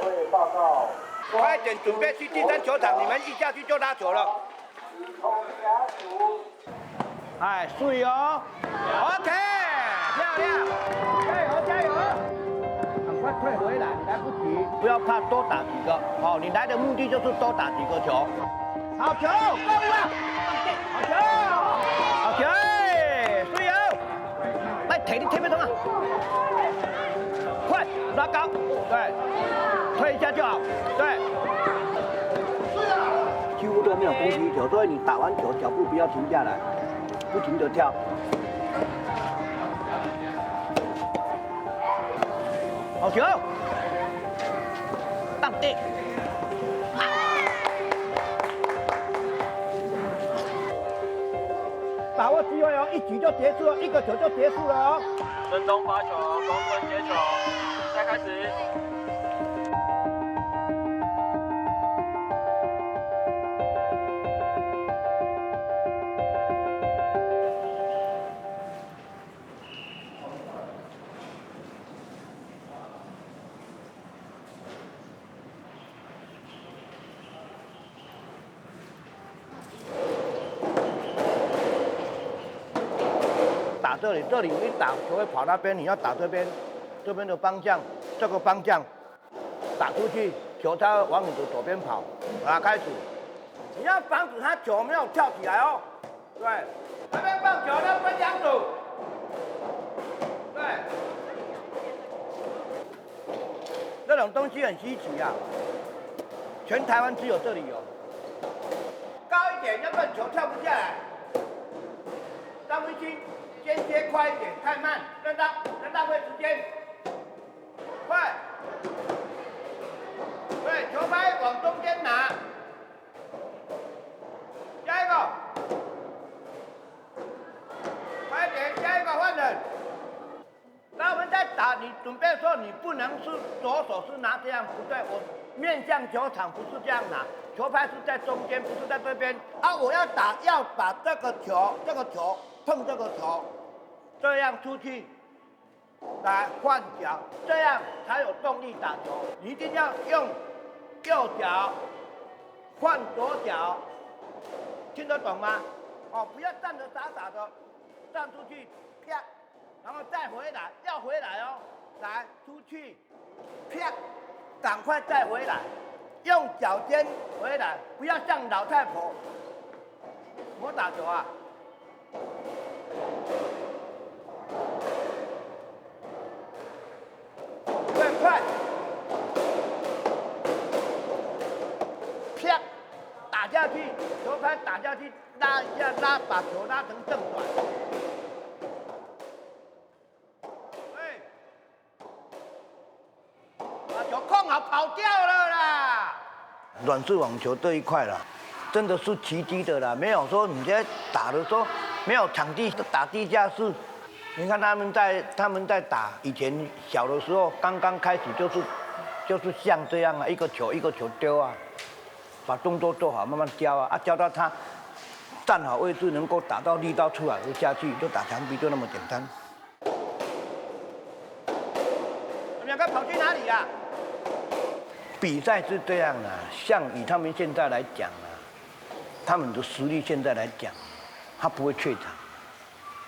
位报告。快点准备去第三球场，你们一下去就拉球了。哎，水哦 ，OK， 漂亮，加油加油！赶快退回来，来不及，不要怕，多打几个。好，你来的目的就是多打几个球。好球，够了，好球，好球，水哦，来体力特别重啊，快拉高，对，推一下就好，对。几乎都没有攻击球，所以你打完球脚步不要停下来，不停地跳。好球，淡定。把握机会哦，一局就结束了，一个球就结束了哦。正中发球，中分接球，比赛开始。打这里，这里一打球会跑那边，你要打这边，这边的方向，这个方向打出去，球才会往你的左边跑。啊，开始，你要防止他球没有跳起来哦。对，这边放球，那边两组。对，这种东西很稀奇啊，全台湾只有这里有。高一点，要不然球跳不下来。张文清。间接快一点，太慢，让浪费时间。快，对，球拍往中间拿，下一个，快一点，下一个换人。当我们在打，你准备的时候，你不能是左手是拿这样，不对，我面向球场不是这样拿，球拍是在中间，不是在这边。啊，我要打，要把这个球碰这个球。这样出去，来换脚，这样才有动力打球。你一定要用右脚换左脚，听得懂吗？哦，不要站着傻傻的，站出去，啪，然后再回来，要回来哦，来出去，啪，赶快再回来，用脚尖回来，不要像老太婆。我打球啊。对，快！啪，打下去，球拍打下去，拉一下，把球拉成正转。对，把球控好，跑掉了啦。软式网球这一块啦，真的是奇迹的啦，没有说你在打的时候没有场地打地下室。你看他们在打，以前小的时候刚刚开始就是像这样啊，一个球一个球丢啊，把动作做好，慢慢教啊，教到他站好位置，能够打到力道出来就下去，就打墙壁，就那么简单。你们两个跑去哪里呀？比赛是这样啊，像以他们现在来讲啊，他们的实力现在来讲，他不会怯场。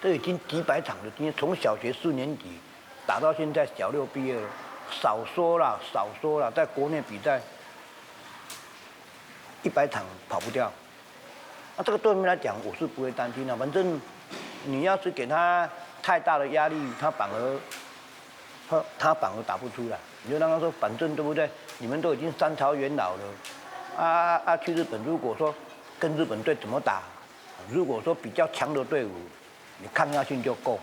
这已经几百场了，今天从小学4年级打到现在小6毕业了，少说了，在国内比赛100场跑不掉。那这个对他们来讲，我是不会担心的。反正你要是给他太大的压力，他反而打不出来。你就让他说，反正对不对？你们都已经3朝元老了，去日本如果说跟日本队怎么打，如果说比较强的队伍。你抗压性就够。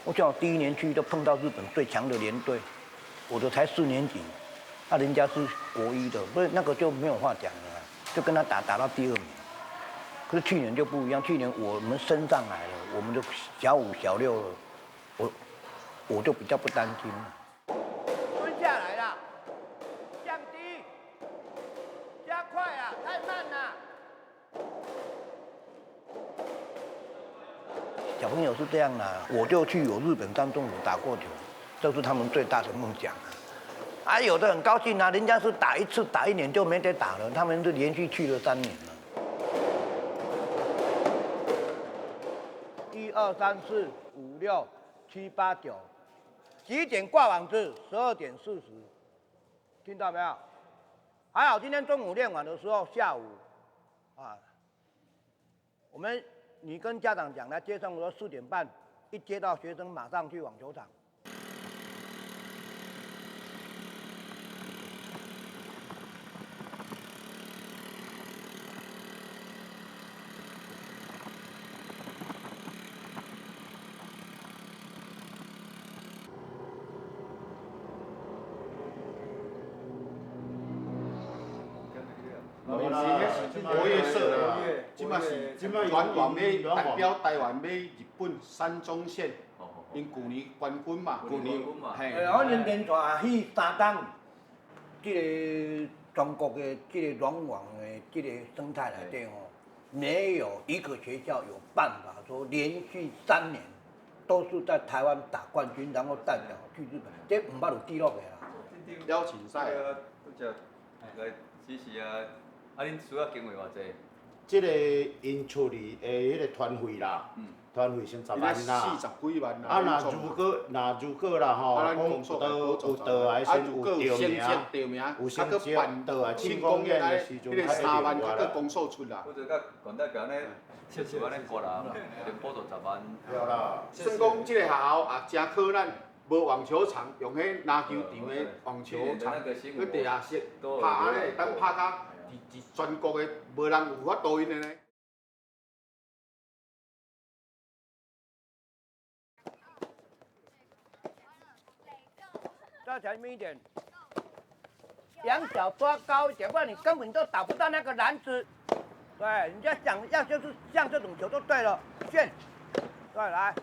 我像我第1年去就碰到日本最强的联队，我的才4年级，人家是国1的，所以那个就没有话讲了，就跟他打到第2名。可是去年就不一样，去年我们升上来了，我们就小5、小6了，我就比较不担心了。蹲下来了，降低，加快啊，太慢了。小朋友是这样的，我就去有日本战政府打过球，这是他们最大的梦想啊。啊，有的很高兴啊，人家是打一次打1年就没得打了，他们是连续去了3年了。1、2、3、4、5、6、7、8、9，几点挂网子？12点40，听到没有？还好今天中午练完的时候，下午，啊，你跟家长讲，来接送我4点半，一接到学生马上去网球场。5月说啦，即马是转往要代表台湾要日本山中线，因去年冠军嘛，去年嘿。我连续去3档，这个中国的这个软网的这个生态内底哦，没有一个学校有办法说连续3年都是在台湾打冠军，然后代表去日本，这唔捌有记录的啦。邀请赛。只是啊，恁需要经费偌济？即个因处理的迄个团费啦，团费先10万啦。40几万啦。啊，如果啦吼，讲有倒来先有调名，有先办倒来庆功宴的时阵，迄个3万较个公数出啦。或者甲管代表呢，70万咧过啦，连补助10万。对啦。算讲即个学校也真靠咱。无网球场，用迄篮球场的网球场，去地下室拍安尼，会当拍甲伫全国的无人有法度因的呢。再前面一点，两脚抓高一点，不然你根本都打不到那个篮子。对，你要想要就是像这种球就对了，旋，对，来。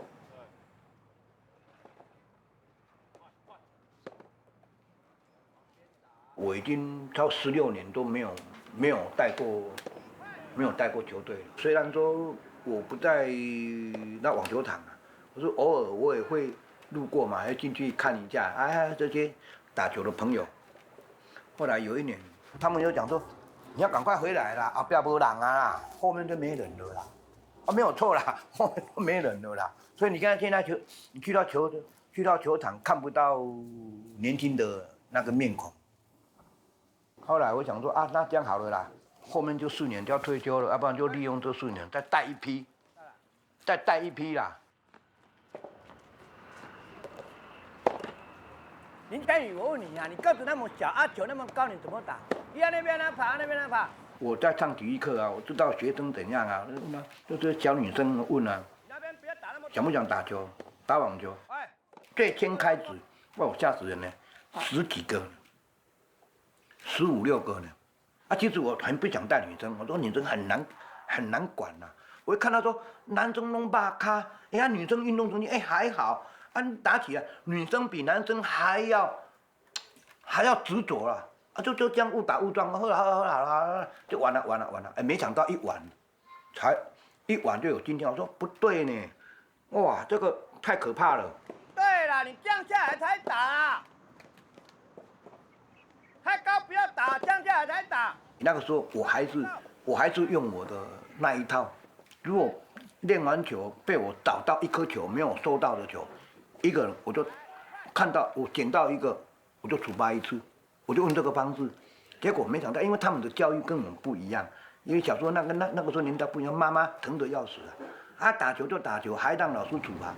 我已经超16年都没有带过球队了。虽然说我不在那网球场啊，可是偶尔我也会路过嘛，要进去看一下。哎，这些打球的朋友。后来有一年，他们就讲说，你要赶快回来啦，不要没人啊，后面就没人了啦。啊，没有错啦，后面都没人了啦。所以你看现在你去到球场看不到年轻的那个面孔。后来我想说啊，那这样好了啦，后面就4年就要退休了，要不然就利用这4年再带一批啦。林天宇，我问你啊，你个子那么小，啊球那么高，你怎么打？你在那边呢跑，那边呢跑。我在上体育课啊，我知道学生怎样啊，就是小女生问啊，想不想打球，打网球？最先开始，哇，我吓死人了，10几个。15、16个呢，啊，其实我很不想带女生，我说女生很难管呐、我一看到说男生弄把卡，人家女生运动中心还好，啊打起来女生比男生还要执着啦，啊就这样误打误撞，后来就完了，没想到一晚就有今天，我说不对呢，哇这个太可怕了。对啦，你降下来才打。太高不要打，降下来才打。那个时候我还是用我的那一套，如果练完球被我找到一颗球没有收到的球，一个人我就看到我捡到一个，我就处罚一次，我就用这个方式。结果没想到，因为他们的教育跟我们不一样，因为小时候那个时候年代不一样，妈妈疼得要死啊，打球就打球，还让老师处罚。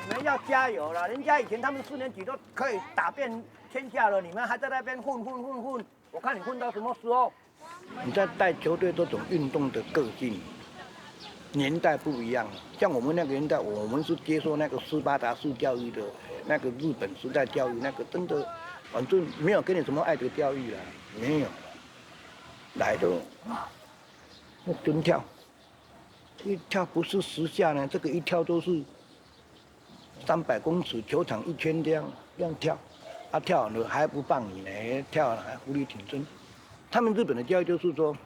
你们要加油了，人家以前他们4年级都可以打遍天下了，你们还在那边混，我看你混到什么时候？你在带球队这种运动的个性，年代不一样了。像我们那个年代，我们是接受那个斯巴达式教育的，那个日本时代教育，那个真的，反正没有给你什么爱的教育了，没有。来的，那蹲跳，一跳不是10下呢，这个一跳都是300公尺球场1圈这样跳，啊跳了还不放你呢，跳了还浮力挺身。他们日本的教育就是说，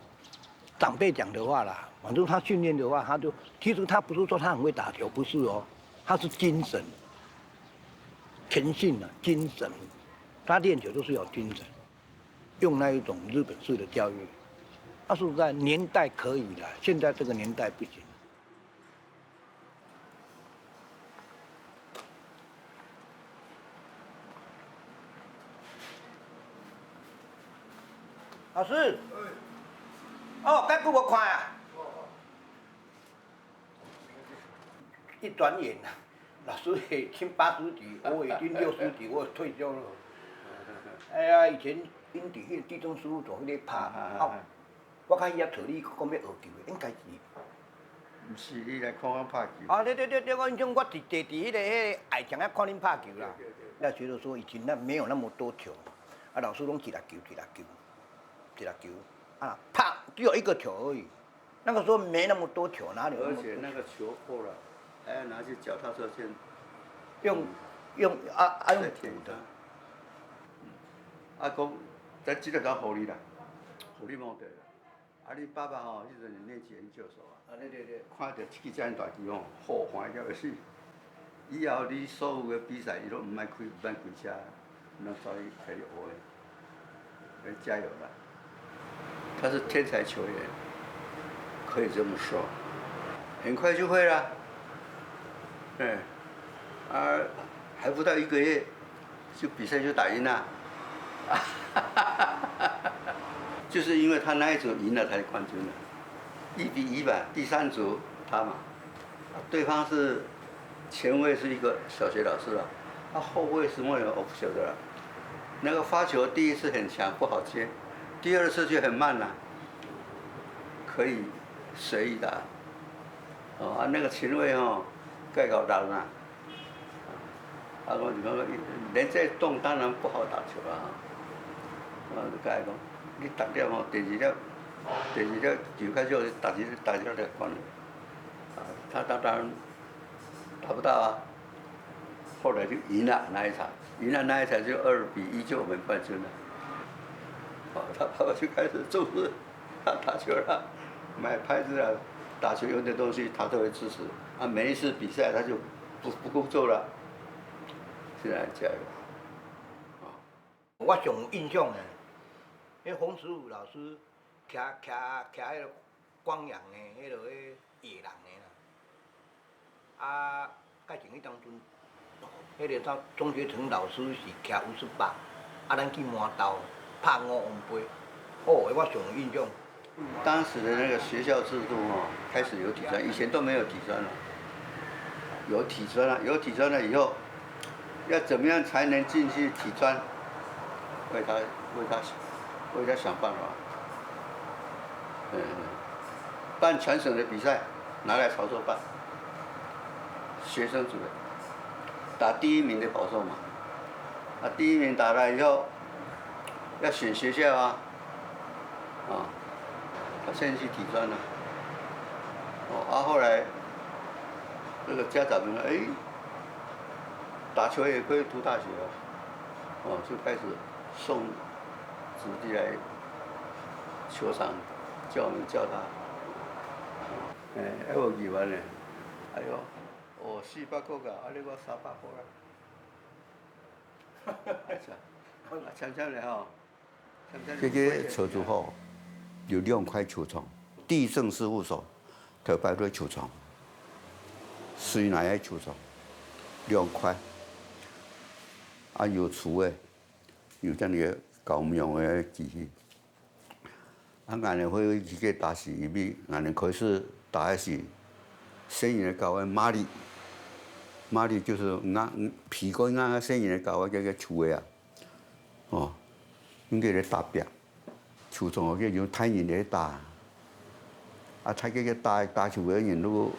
长辈讲的话啦，反正他训练的话，其实他不是说他很会打球，不是哦，他是精神。天性啊，精神，他练球都是有精神，用那一种日本式的教育。他说实在，年代可以了，现在这个年代不行。老师，哦，该不我看啊。一转眼啊，老师已经80几，我已经60几，我退休了。哎呀，以前因地中事务所迄个拍，我较以前找你讲要学球的，应该是。毋是，你来看我拍球。啊，对，我印象我伫迄个爱场啊看恁拍球啦。那觉得说以前那没有那么多球，啊，老师拢一粒球，啊，啪，只有一个球而已。那个时候没那么多球，哪里有？而且那个球破了，还要拿去脚踏车先用补的。啊，讲，咱即个甲互你啦，互你摸着啦。啊，你爸爸吼，迄阵是念研究所啊。对。看到这支遮尔大球吼，好欢喜到要死。以后你所有的比赛，伊拢毋免开车，拢走去开你学的，加油啦！他是天才球员，可以这么说，很快就会了。还不到1个月，就比赛就打赢了。就是因为他那一组赢了才冠军了，1比1吧，第3组他嘛，对方是前卫是一个小学老师了，他后卫什么人我不晓得了。那个发球第一次很强，不好接，第2次就很慢了，可以随意打。那个前卫盖搞大了。你讲连这动当然不好打球了就甲伊讲，你打了第二粒球开始打一粒关了。他当然打不到啊。后来就赢了那一场，就2比1就我们冠军了。他爸爸就开始重视他打球了，买拍子啊，打球用的东西他都会支持。每一次比赛他就不工作了。现在加油！我上有印象的，迄洪师傅老师骑迄个光阳的迄落野人的啦，甲前迄当阵，迄个钟学成老师是骑58，咱去麻豆拍5王杯，我上有印象。当时的那个学校制度开始有体专，以前都没有体专了。有体专了以后，要怎么样才能进去体专？为他想办法。办全省的比赛，拿来潮州办。学生组的，打第1名的保送嘛。第1名打了以后，要选学校啊。他先去体专了。后来这个家长们打球也可以读大学就开始送子弟来球场教他。还有2万呢，哎呦，400块噶，你我300块啦。强的这个球组有2块球场，地政事务所特派队球场，水南的球场2块，有厝的，有这样的教用的机器。俺们会几个打是因为俺们可是打的是生意的教的马力就是皮过生意的教的这个厝的应该在打表。球场个用太人来打，太个打球的人都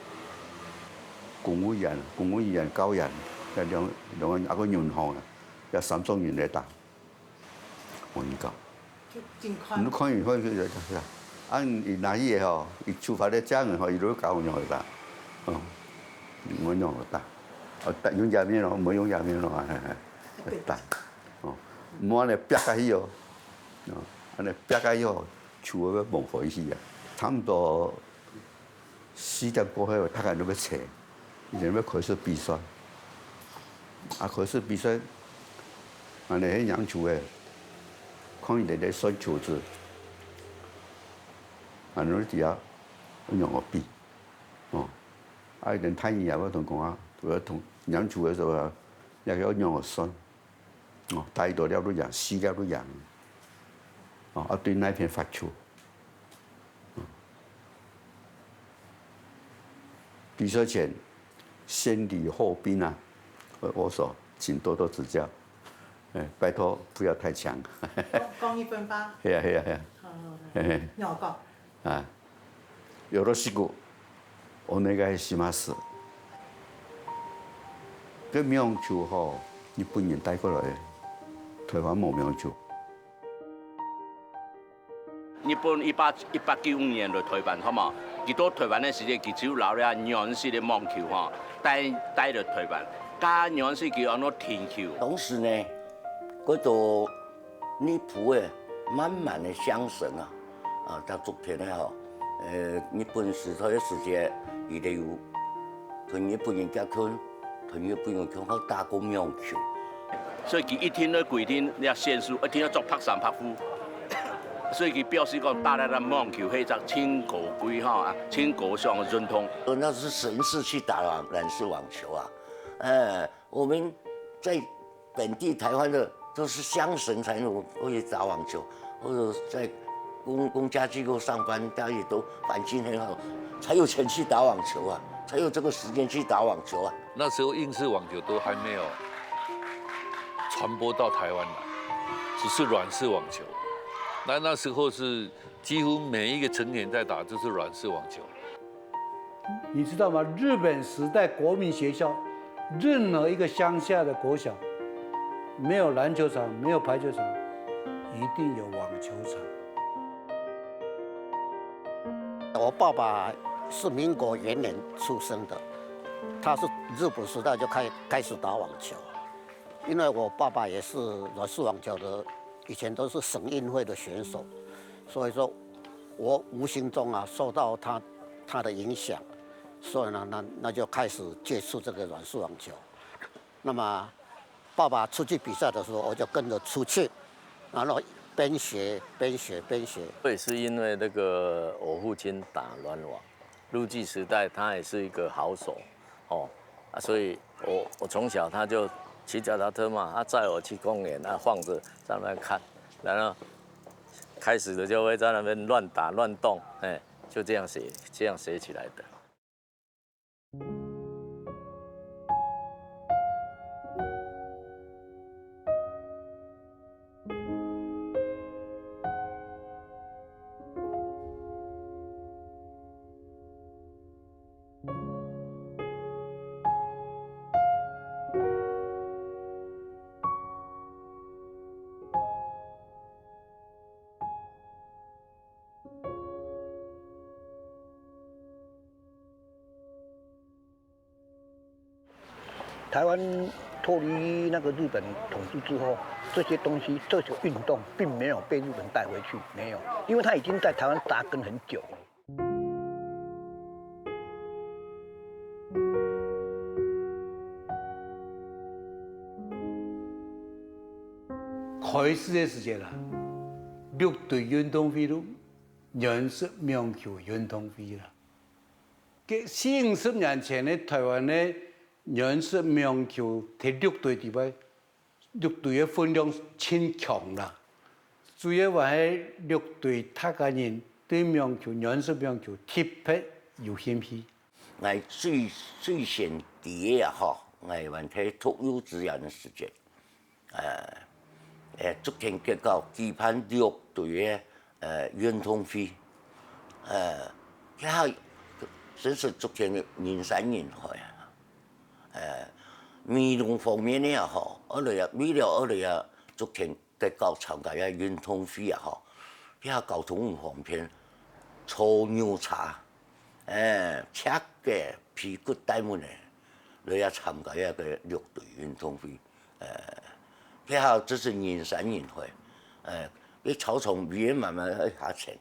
公务员、高人，两个银行有3种人来打，我跟你讲。真快。你看完可以伊拿伊个伊出发咧讲伊都教我用去打，我用去打，用下面咯，冇用下面咯，打，唔好咧逼下去安尼逼到以后，球要蒙回去差不多4点过后，他看那个车，人要开始比赛。可是比赛，安尼迄洋球诶，看伊伫咧选球子，安尼底下用个比，伊连太阳我同讲啊，同洋球诶时候啊，也要用个选，大多了都赢，四了都赢，对那边发球。比赛前先礼后兵啊，我说请多多指教，拜托不要太强。讲一分吧。系啊系啊系啊。你好讲。啊，有ろしくお願いします。个苗球吼，日本人带过来的，台湾冇苗球。日本1895年来台湾，好嘛？佢到台湾的时阵，佢只有留了洋式的网球哈，带到台湾。加洋式叫安怎天球？同时呢，嗰度泥土诶，满满的香神啊，到昨天呢吼，日本时代的时节，伊哋有同日本人结婚，同日本人讲好打过苗球。所以佢一天都规定要限速，一天要做拍三拍夫。所以佢表示讲打咱网球係只千古规哈，千古上的运动。那是神似去打软式网球啊，我们在本地台湾的都是乡神才能会打网球，或者在公家机构上班，大家也都环境很好，才有钱去打网球啊，才有这个时间去打网球啊。那时候英式网球都还没有传播到台湾来，只是软式网球。那时候是几乎每一个成年在打就是软式网球。你知道吗？日本时代国民学校，任何一个乡下的国小，没有篮球场，没有排球场，一定有网球场。我爸爸是民国元年出生的，他是日本时代就开始打网球，因为我爸爸也是软式网球的。以前都是省运会的选手，所以说，我无形中受到他的影响，所以呢，那就开始接触这个软式网球。那么，爸爸出去比赛的时候，我就跟着出去，然后边学。这也是因为那个我父亲打软网，陆记时代他也是一个好手，所以我从小他就。骑脚踏车嘛，他载我去公园，放着在那边看，然后开始的就会在那边乱打乱动，就这样学起来的。台湾脱离那个日本统治之后，这些东西、这些运动并没有被日本带回去，没有，因为它已经在台湾扎根很久了。开始的时间啦，6队运动会咯，洋式网球运动会啦。40年前的台湾的洋式网球摕6队伫摆，6队的分量真强啦。主要话迄6队他个人对网球、洋式网球特别有兴趣。我最先第一我玩睇脱优资源的时间，昨天结果举办6队的运动会，然后真是昨天的人山人海啊！美容方面呢也好，美了昨天结果参加嘅运动会也好，交通方面粗牛茶，车嘅屁股带门咧，你也参加一个6队运动会，然后这是人山人海，啲草丛尾慢慢去下沉，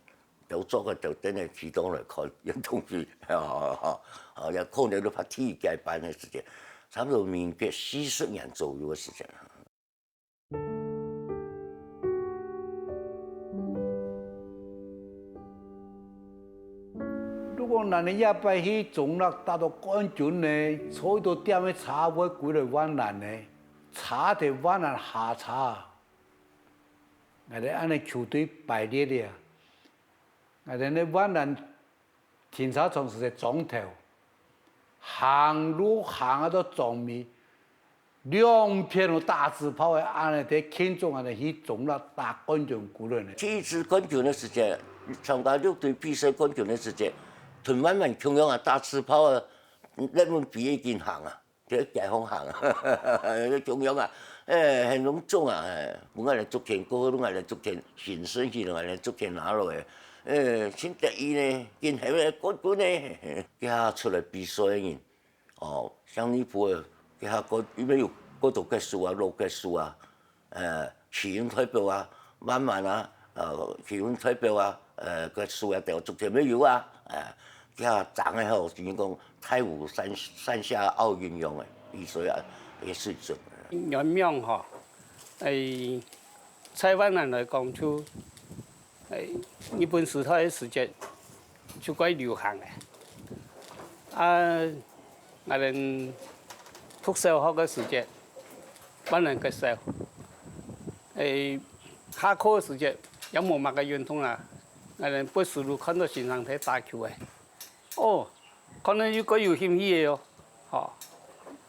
就做个就等嚟启动嚟看运动会，又可能都拍体育界办嘅事情，差不多民国40年左右的时间。如果咱的夜班去总了达到冠军呢，所以都点的茶买几个碗难呢，茶的碗难下茶，我哋按你球队排列的啊，我哋呢碗难停车场是在中头，行路行到中面，2片的大字炮的按你在庆祝按你去总了打冠军几个呢。第一次冠军的时间，参加6队比赛冠军的时间。屯慢慢中央啊，大字炮啊，咱们比已经行啊，在解放行啊，中央啊，很隆重啊，我来足球歌，我来足球形式去，我来足球拿落来，先得意呢，今后呢冠军呢，佢出来比赛嘅人，哦，像你婆，佢個因為有嗰度嘅樹啊、路嘅樹啊，市運代表啊，慢慢啊，市運代表啊，個樹啊掉足球沒有啊，佢長嘅後就是講太湖山下奧運用嘅比賽啊嘅水準。原名吼，在越南來講就日本時代嘅時節就quite流行嘅，我哋讀小學嘅時節，越南嘅時候，下課嘅時節有冇乜嘅運動啊？我哋不時都看到現場睇打球嘅，可能有個有興趣嘅哦，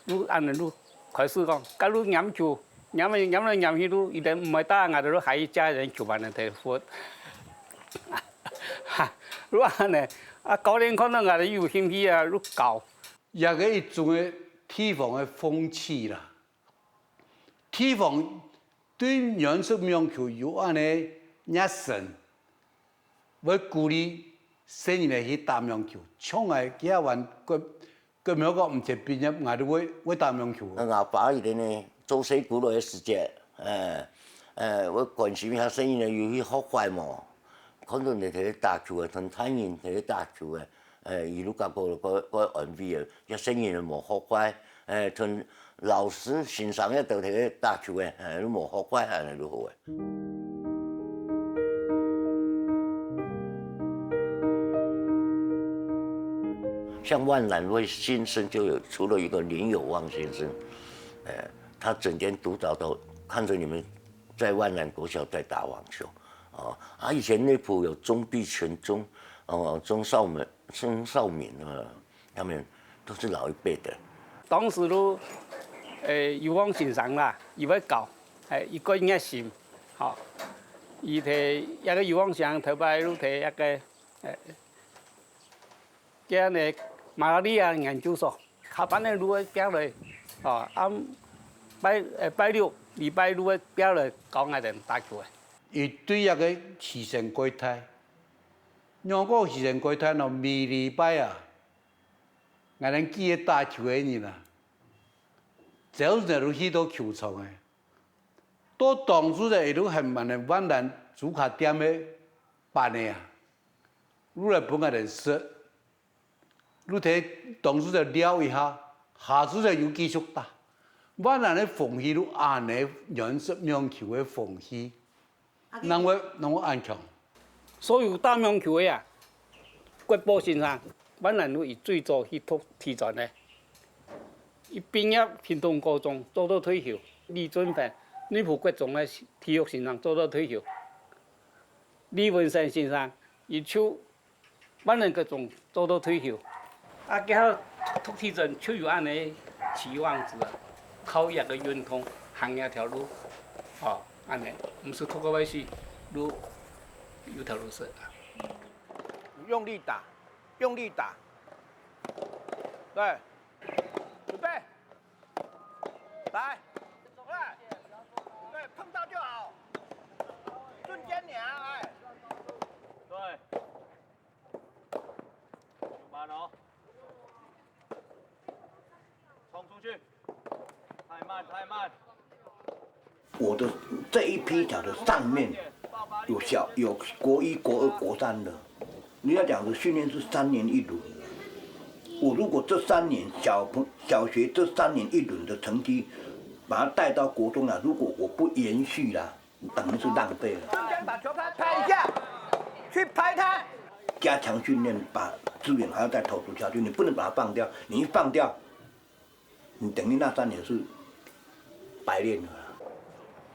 你按你你開始講，假如飲球，飲來飲去都一定唔係打，我哋都係一家人球班嚟睇波。如果呢，教練可能我哋有興趣啊，都教。一個一種嘅地方嘅風氣啦，地方對原始名球有安尼熱忱，要鼓勵新人嚟去打名球，從來幾下玩個名個唔係畢業，我哋會打名球。阿爸以前呢，做細鼓落嘅時節，我關心下新人有去學壞嘛。看到你哋打球啊，同太人哋打球啊，一路教個安慰啊，一生人冇學乖，同老師欣賞一道睇打球嘅，都冇學乖係都好嘅。像萬南位先生就有出了一個林有旺先生，他整天督導都看着你們在萬南國小在打網球。以前內埔有鍾必全鍾，鍾少敏啊，他們都是老一輩的。當時都有往欣賞啦，有要教，一個熱心，嚇，伊睇一個有往想，頭擺都睇一個叫呢馬拉利亞研究所，下班呢如果表嚟，拜六禮拜六表嚟教我哋打球嘅。伊對一個慈善國泰，兩個慈善國泰呢，每禮拜啊，我哋記得打球嘅人啊，早上都去到球場嘅，到當初就一路係問人越南主客店嘅辦嘅啊，如來本個人識，你睇當初就聊一下，下次就有繼續打，越南嘅風氣都按你原始名球嘅風氣。能我安強。所有打名球嘅啊，國寶先生，越南都以最早去讀體傳嘅。伊畢業屏東高中做到退休，李準平，內埔國中嘅體育先生做到退休。李文生先生，伊就越南國中做到退休。佢讀體傳就有安尼期望值啊，靠一個運動行一條路，安尼，唔是透過外事，路有條路是。用力打，用力打，对，準備，來，走來，對，碰到就好，瞬間娘，哎，對，慢哦，衝出去，太慢太慢。我的这一批条的上面有國一、國二、國三的，人家講的訓練是3年1輪，我如果这3年小学这3年1轮的成绩，把它带到国中了，如果我不延续啦，等于是浪费了。瞬间把球拍拍一下，去拍它。加强训练，把资源还要再投入下去，你不能把它放掉。你一放掉，你等于那3年是白练了。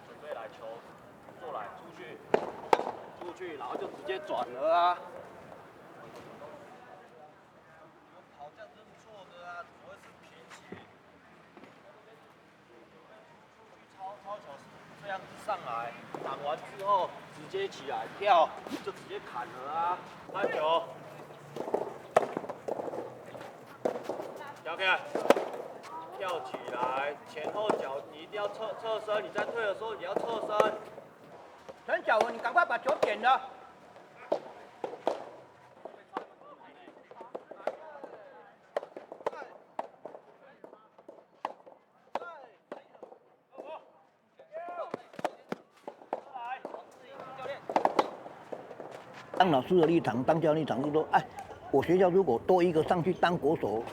准备来球，过来出去，然后就直接转了啊。跑这样是错的啊，怎么会是平起？超球这样子上来，挡完之后直接起来跳，就直接砍了啊。拍球，小 K， 跳起来，前后脚你一定要侧身，你在退的时候你要侧身。陈小文，你赶快把球点了。当老师的立场，当教练立场是说，哎，我学校如果多一个上去当国手，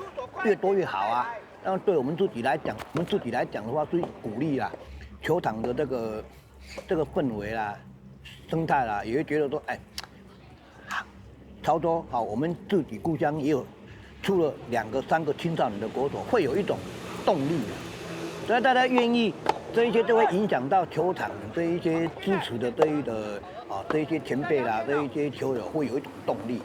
越多越好啊。那对我们自己来讲，的话是鼓励啦，球场的这个氛围啦、生态啦，也会觉得说，哎，潮州好，我们自己故乡也有出了2个、3个青少年的国手，会有一种动力的。所以大家愿意，这一些都会影响到球场这一些支持的这一些前辈啦，这一些球友会有一种动力。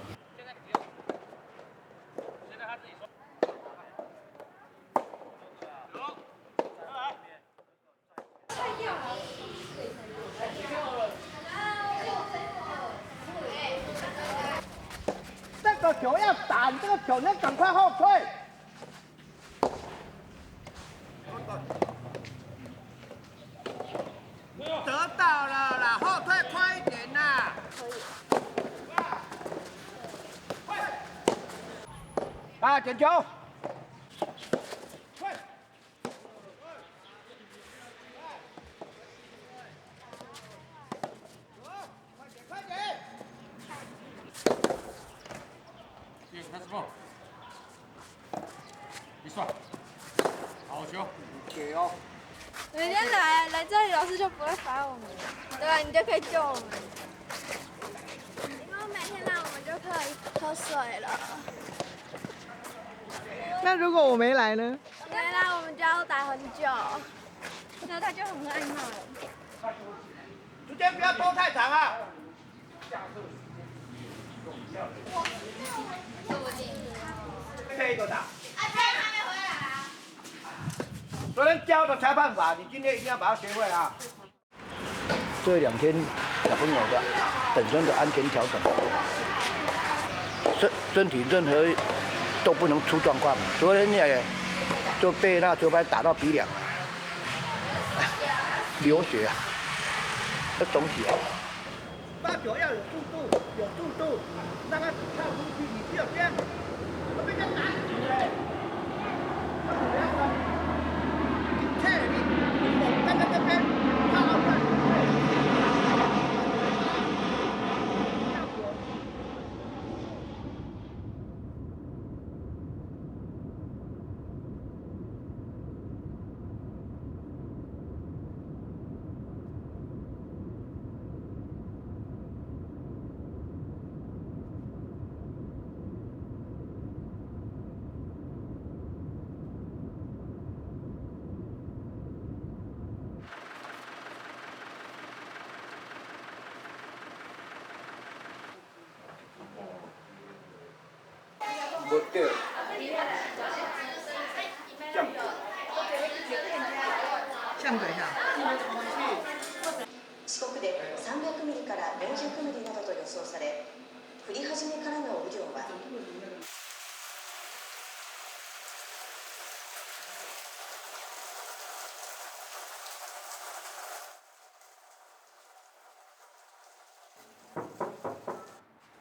这个球要打，你这个球你要赶快后退。得到了啦，后退快一点啦。啊，点球。快点！开始放，一算，好球，给哦。每天来这里，老师就不会罚我们，对吧？你就可以救我们。因为每天来，我们就可以喝水了。那如果我没来呢？没来，我们就要打很久，然后他就很爱骂。时间不要拖太长啊。配一个打。昨天教的裁判法，你今天一定要把它学会啊！这2天小朋友的本身的安全调整，身体任何都不能出状况。昨天也就被那球拍打到鼻梁，流血啊，要肿起来。发球要有速度，让它跳出去，你只有这样，会被人家打死嘞。不要了。你站在这边，靠好看。没对，像等一下。四国で300ミリから400ミリなどと予想され、降り始めからの雨量は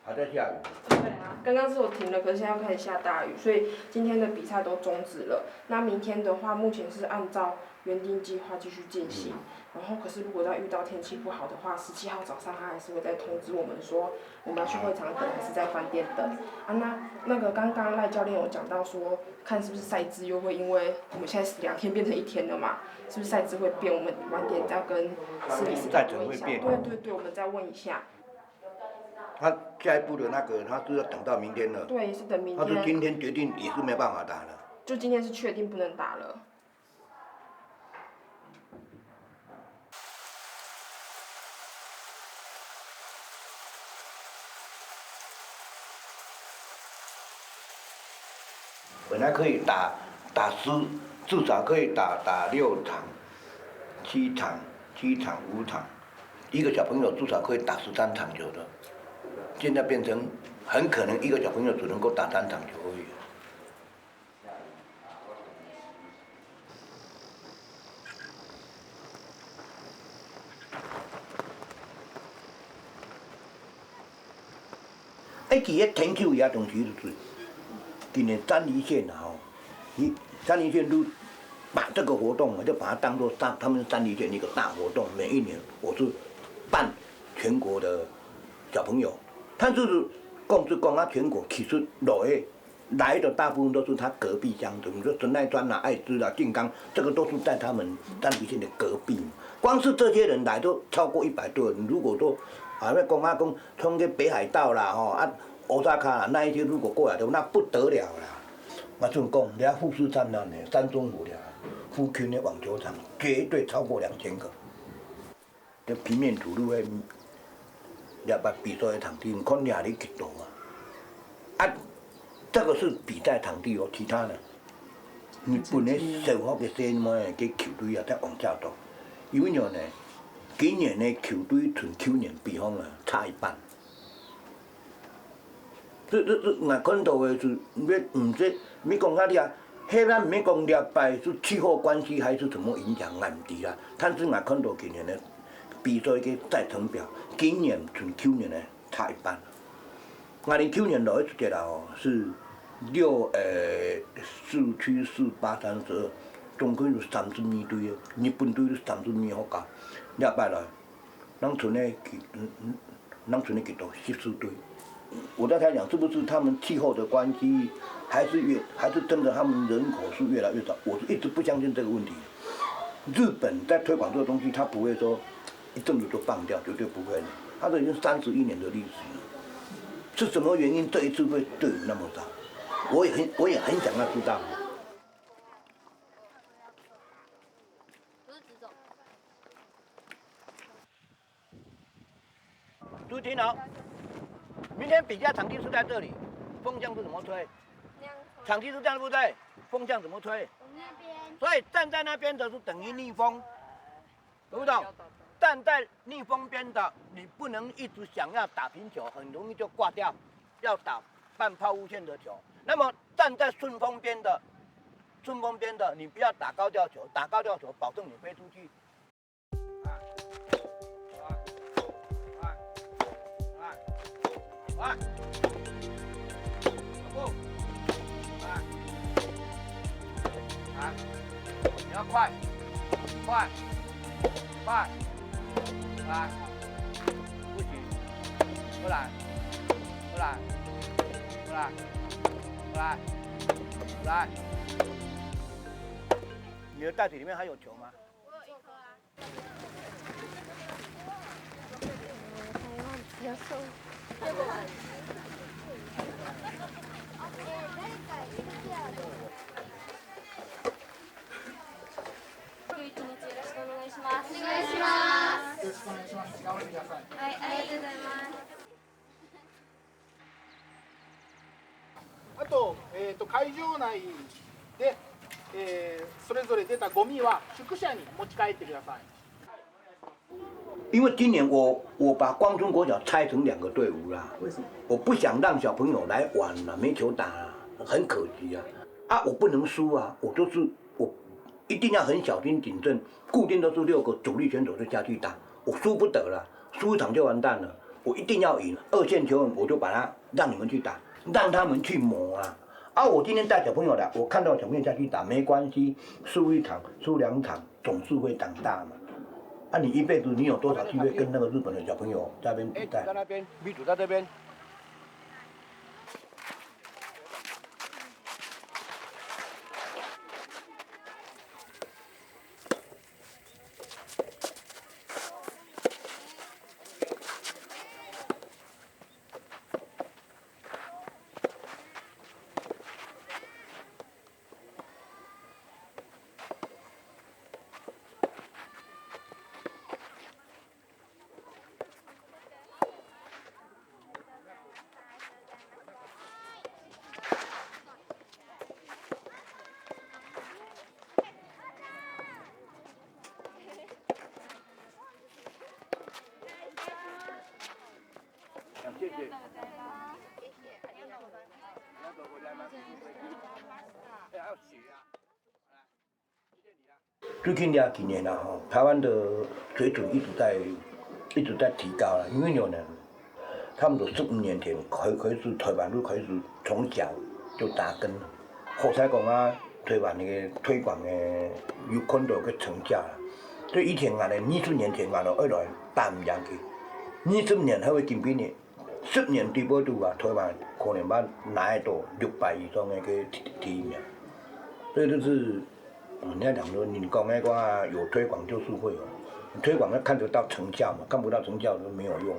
寒在下雨。对啊，刚刚是有停了，可是现在又开始下大雨，所以今天的比赛都终止了。那明天的话，目前是按照原定计划继续进行。然后，可是如果再遇到天气不好的话，17号早上他还是会再通知我们说，我们要去会场等，还是在饭店等。啊，那个刚刚赖教练有讲到说，看是不是赛制又会因为我们现在2天变成1天了嘛，是不是赛制会变？我们晚点再跟斯里斯问一下。对，我们再问一下。他下一步的那个，他是要等到明天了。对，是等明天。他说今天决定也是没办法打了。就今天是确定不能打了。本来可以打至少可以打6场、7场、5场，一个小朋友至少可以打13场球的，现在变成很可能一个小朋友只能够打3场球而已。其实天气也同时就是，今年三梨县啊三梨县都把这个活动就把它当作他们三梨县一个大活动，每一年我是办全国的小朋友，他就是讲啊全国其实来的大部分都是他隔壁乡村，你说神奈川啦、爱知啦、静冈，这个都是在他们三梨县的隔壁，光是这些人来都超过100多人，如果说要讲从个北海道啦欧萨卡啦那一些如果过来的那不得了啦。我准讲，你看富士山那呢，山中湖了，富群的网球场绝对超过2000个。这平面土路的比赛的场地，你看哪里去多啊？这个是比赛场地哦，其他的，日本的社福的什么的球队啊，在往下走，因为呢，今年的球队同去年比方啊差一半。这我看到的是唔知讲哪里啊？迄咱唔免讲了解是气候关系还是什么影响，俺唔知啦。但是我看到今年的比赛嘅赛程表，今年同去年呢差一半。我哋去年落去出来是4区4、8、32，总共有32队的，日本队是32好加，了摆来，咱剩的几多14队。我在猜想，是不是他们气候的关系，还是真的他们人口数越来越少？我是一直不相信这个问题。日本在推广这个东西，他不会说一阵子就放掉，绝对不会的。他这已经31年的历史了，是什么原因这一次会队伍那么少？我也很想要知道。朱廷豪。明天比赛场地是在这里，风向是怎么吹？场地是这样，对不对？风向怎么吹？那边。所以站在那边的是等于逆风，懂不懂？站在逆风边的，你不能一直想要打平球，很容易就挂掉，要打半抛物线的球。那么站在顺风边的，你不要打高吊球，打高吊球保证你飞出去。来，步，来，你要快，来，不许，过来，你的袋子里面还有球吗？我有1颗啊。台湾比较瘦。はい、ありがとうございます。あと、会場内で、それぞれ出たゴミは宿舎に持ち帰ってください。因为今年我把光中国小拆成2个队伍啦，为什么？我不想让小朋友来玩了，没球打了，很可惜啊！我不能输啊！我一定要很小心谨慎，固定都是6个主力选手就下去打，我输不得了，输一场就完蛋了。我一定要赢。二线球员我就把他让你们去打，让他们去磨啊。啊，我今天带小朋友来，我看到小朋友下去打没关系，输一场输2场总是会长大嘛。啊，你一辈子你有多少机会跟那个日本的小朋友在那边比赛？在那边，米主在这边。谢谢。最近这几年啦，台湾的水准一直在提高了，因为有人，他们都15年前开始台湾就开始从小就扎根了，好彩讲啊，台湾那个推广的有看到个成效啦。所以以前啊咧，20年前啊，就来打唔上去，20年还会进步呢。10年对不住啊，台湾可能把拿到600以上的个第一名，所以就是，人家讲说，你讲那个有推广就是会有，推广要看得到成效嘛，看不到成效就没有用。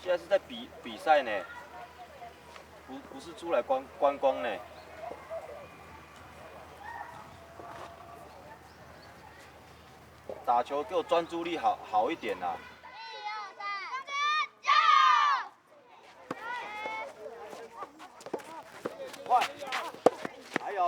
现在是在比赛呢，不是出来观光呢。打球给我专注力好一点啦。快，还有。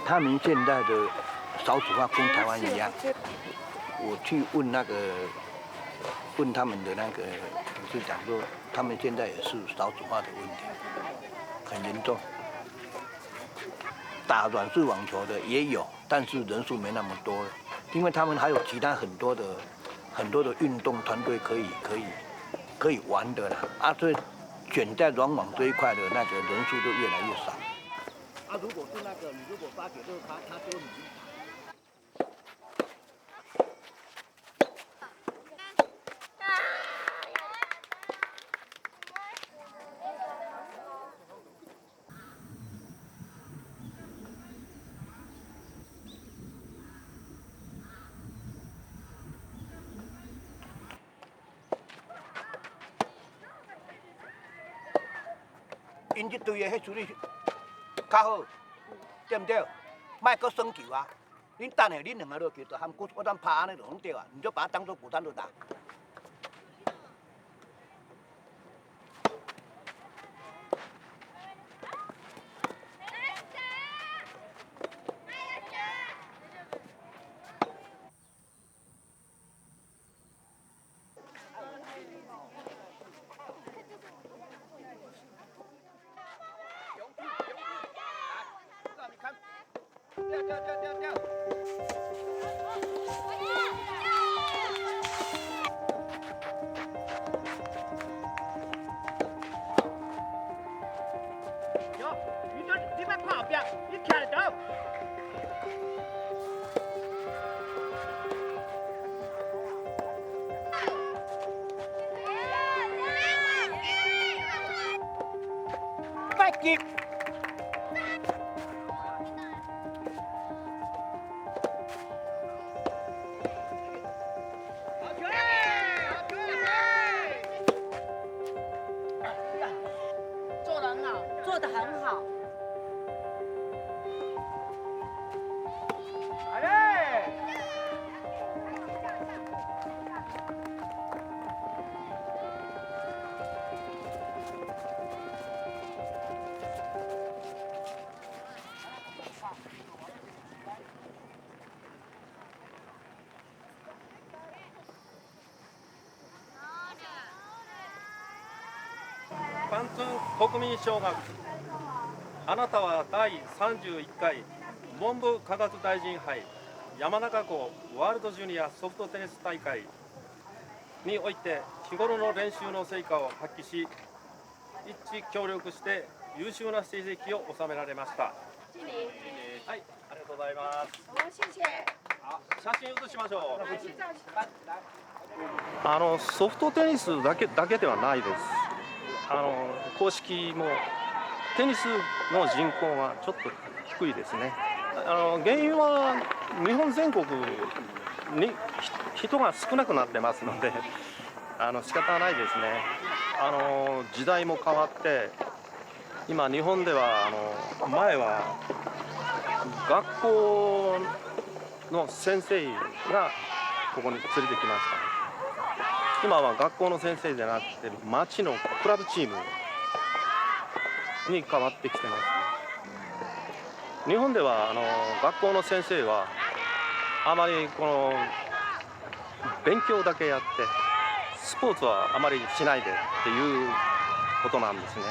他们现在的少子化跟台湾一样，我去问他们的那个是讲说，他们现在也是少子化的问题，很严重。打软式网球的也有，但是人数没那么多了，因为他们还有其他很多的运动团队可以玩的啦，啊，所以选在软网这一块的那个人数就越来越少。啊，如果是那个你如果发给就是他说你。因这队的迄处理较好，对不对？莫搁耍球啊！恁等下恁2个落球，就含我当拍安尼就拢对啊，你就把它当做鼓单就打。掉！有，你别看后边，你看得到。快接！関東国民小学、あなたは第31回文部科学大臣杯山中湖ワールドジュニアソフトテニス大会において日頃の練習の成果を発揮し、一致協力して優秀な成績を収められました。はい、ありがとうございます。谢谢。写真写しましょう。ソフトテニスだけではないです。公式もテニスの人口がちょっと低いですね。原因は日本全国に人が少なくなってますので、仕方ないですね。時代も変わって今日本では前は学校の先生がここに連れてきました。今は学校の先生じゃなくて町のクラブチームに変わってきてますね。日本では学校の先生はあまりこの勉強だけやってスポーツはあまりしないでっていうことなんですね。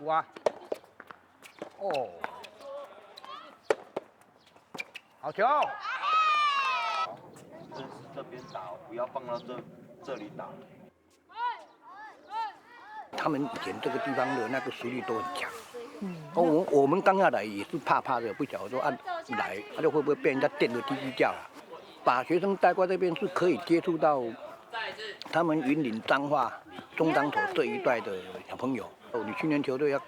哇，哦，好球！这边打，不要放到这里打。他们以前这个地方的那个实力都很强。我们刚要来也是怕的，不晓得说按来，就会不会被人家电得叽叽叫啊？把学生带过这边是可以接触到他们云林彰化中彰头这一带的小朋友。你青年球队要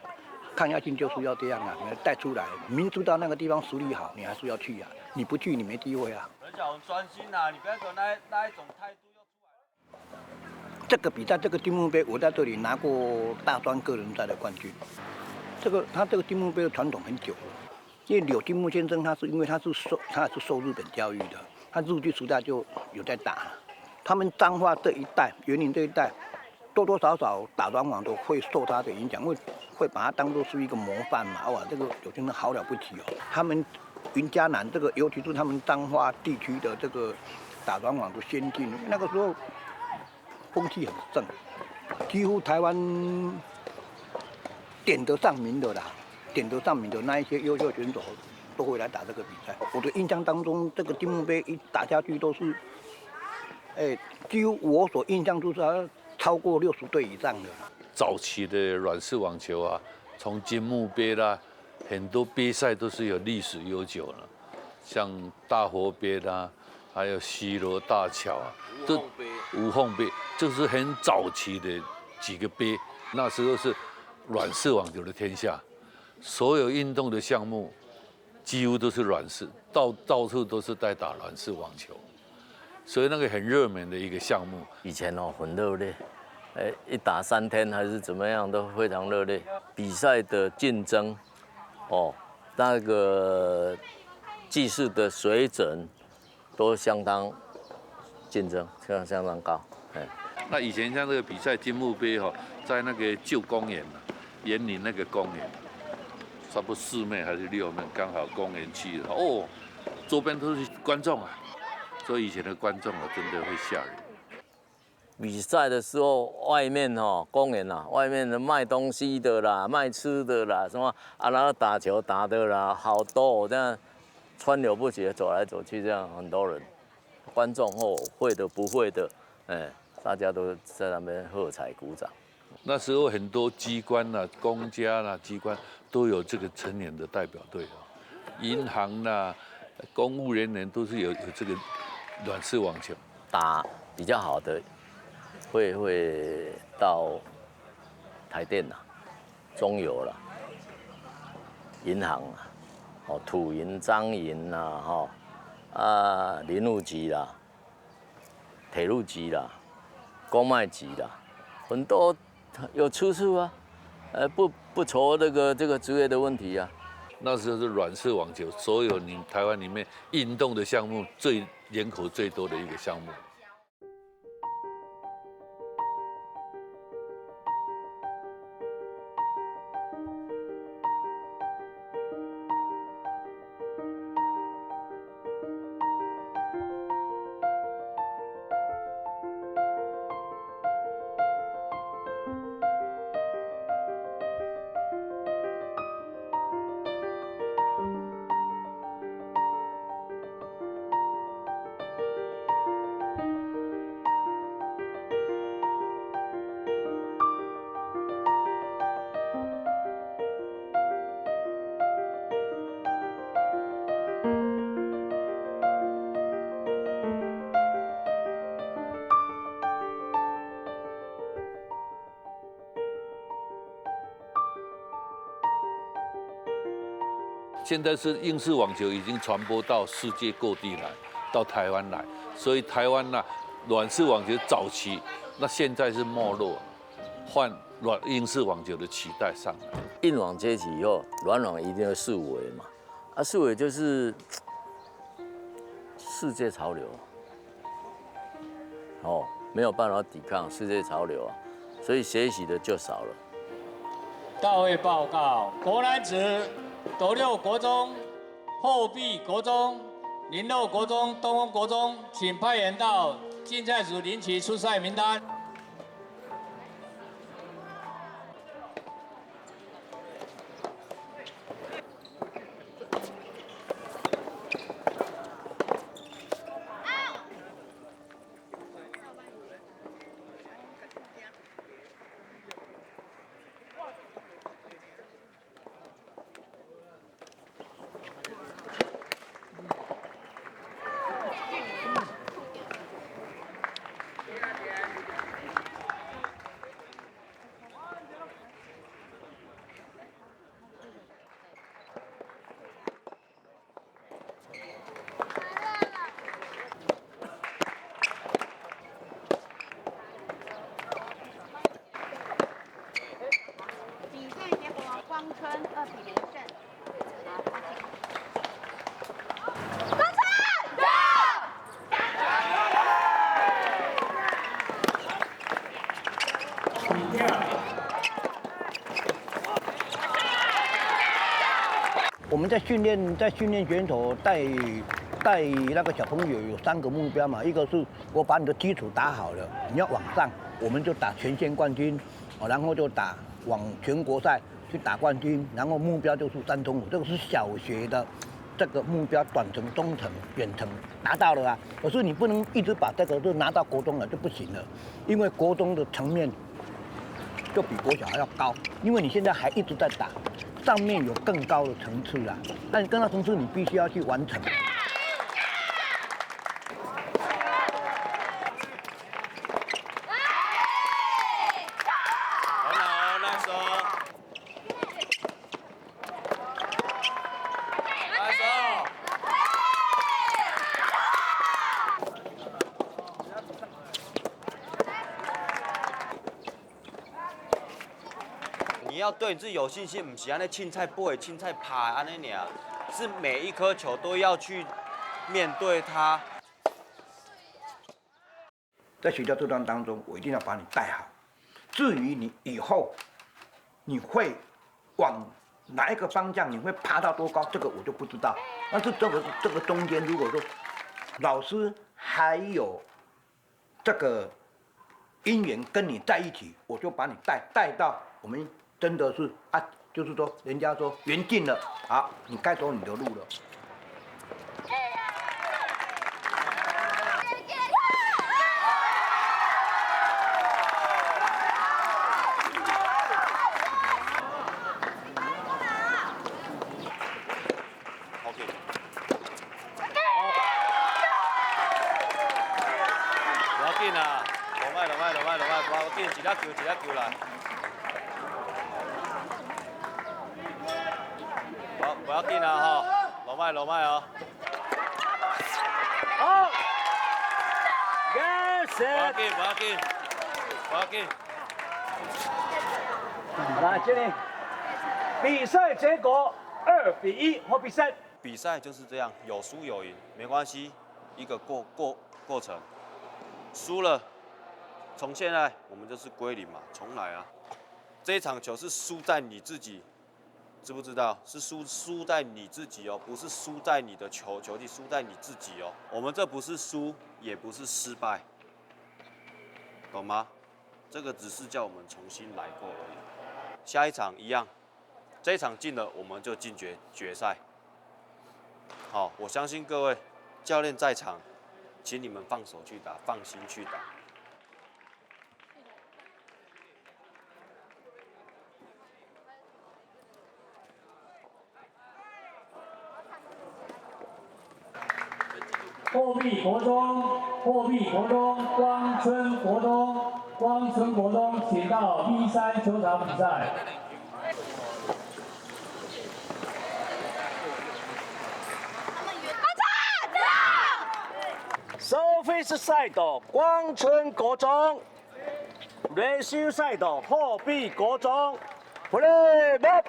抗压性就是要这样啊，你带出来，明知道那个地方实力好，你还是要去啊，你不去你没机会啊。而且我们专心啊，你不要说那一种态度又出来。这个比赛，这个金木杯，我在这里拿过大专个人赛的冠军。他这个金木杯的传统很久了，因为柳金木先生他是因为他是受日本教育的，他日据时代就有在打。他们彰化这一带、园林这一带。多多少少打软网都会受他的影响，会把它当作是一个模范嘛。哇，这个有些人好了不起哦。他们云嘉南这个，尤其是他们彰化地区的这个打软网的先进，那个时候风气很盛，几乎台湾点得上名的那一些优秀选手都会来打这个比赛。我的印象当中，这个金木杯一打下去都是，几乎我所印象就是超过60队以上的。早期的软式网球啊，从金木杯啦，很多杯赛都是有历史悠久了，像大活杯啦，还有西罗大桥啊，这无缝杯，这是很早期的几个杯。那时候是软式网球的天下，所有运动的项目几乎都是软式，到处都是在打软式网球。所以那个很热门的一个项目，以前很热烈，一打3天还是怎么样都非常热烈。比赛的竞争，那个技术的水准都相当竞争，相当高。那以前像这个比赛金木杯在那个旧公园园林那个公园，差不多4面还是6面，刚好公园去了哦，周边都是观众啊，所以以前的观众啊真的会吓人。比赛的时候，外面公园啊，外面的卖东西的啦，卖吃的啦，什么啊，然后打球打的啦，好多这样川流不息的走来走去，这样很多人，观众会的不会的，大家都在那边喝彩鼓掌。那时候很多机关啦、公家啦、机关都有这个成年的代表队啊，银行啦、公务人员都是有这个软式网球。打比较好的会到台电啦、中油啦、银行啦、土银、彰银啦、林务局啦、铁路局啦、公卖局啦，很多有出处啊，不愁这个职业的问题啊。那时候是软式网球，所有台湾里面运动的项目人口最多的一个项目。现在是英式网球已经传播到世界各地来，到台湾来，所以台湾软式网球早期，那现在是没落，换英式网球的取代上来。硬网接起以后，软网一定要四五围嘛，四五围就是世界潮流，没有办法抵抗世界潮流啊，所以学习的就少了。大会报告，国男子斗六国中、后壁国中、林肉国中、东风国中，请派员到竞赛组领取出赛名单。我们在训练选手带那个小朋友有3个目标嘛，一个是我把你的基础打好了，你要往上，我们就打全县冠军，然后就打往全国赛去打冠军，然后目标就是3通5，这个是小学的这个目标，短程、中程、远程达到了啊。可是你不能一直把这个就拿到国中了就不行了，因为国中的层面就比国小还要高，因为你现在还一直在打。上面有更高的层次啦，但更高层次你必须要去完成。你要对你自己有信心，不是安尼凊彩飞、凊彩拍安尼尔，是每一颗球都要去面对它。在学校这段当中，我一定要把你带好。至于你以后你会往哪一个方向，你会爬到多高，这个我就不知道。但是这个中间，如果说老师还有这个因缘跟你在一起，我就把你带到我们真的是啊，就是说人家说缘尽了，好，你该走你的路了。球来，不要紧啊哈，落麦哦。好，不要紧。来，经理，比赛结果2比1，或比赛。比赛就是这样，有输有赢，没关系，一个过程，输了。从现在我们就是归零嘛，重来啊！这一场球是输在你自己，知不知道？是输在你自己哦，不是输在你的球技，输在你自己哦。我们这不是输，也不是失败，懂吗？这个只是叫我们重新来过而已。下一场一样，这一场进了我们就进决赛。好，我相信各位教练在场，请你们放手去打，放心去打。货币国中，光春国中，请到 B3球场比赛。收费是赛道光春国中，联修赛道货币国中 ，play ball。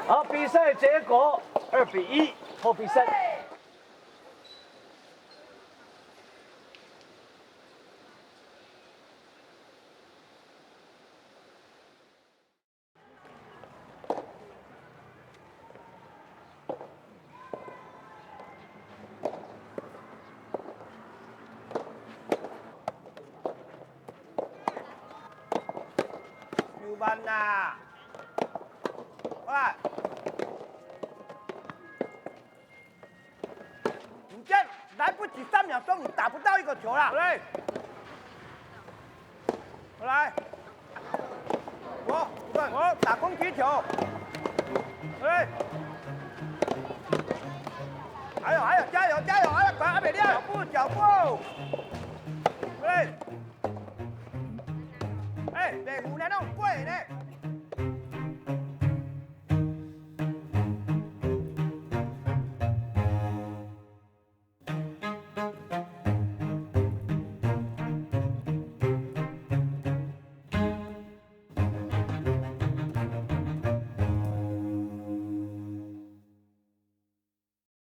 好，比赛结果2比1，后比赛。6班呐，喂。你这来不及3秒钟，你打不到一个球了。来，来，我打空击球。来，还有，加油！还没亮，脚步。来，别胡来弄鬼呢。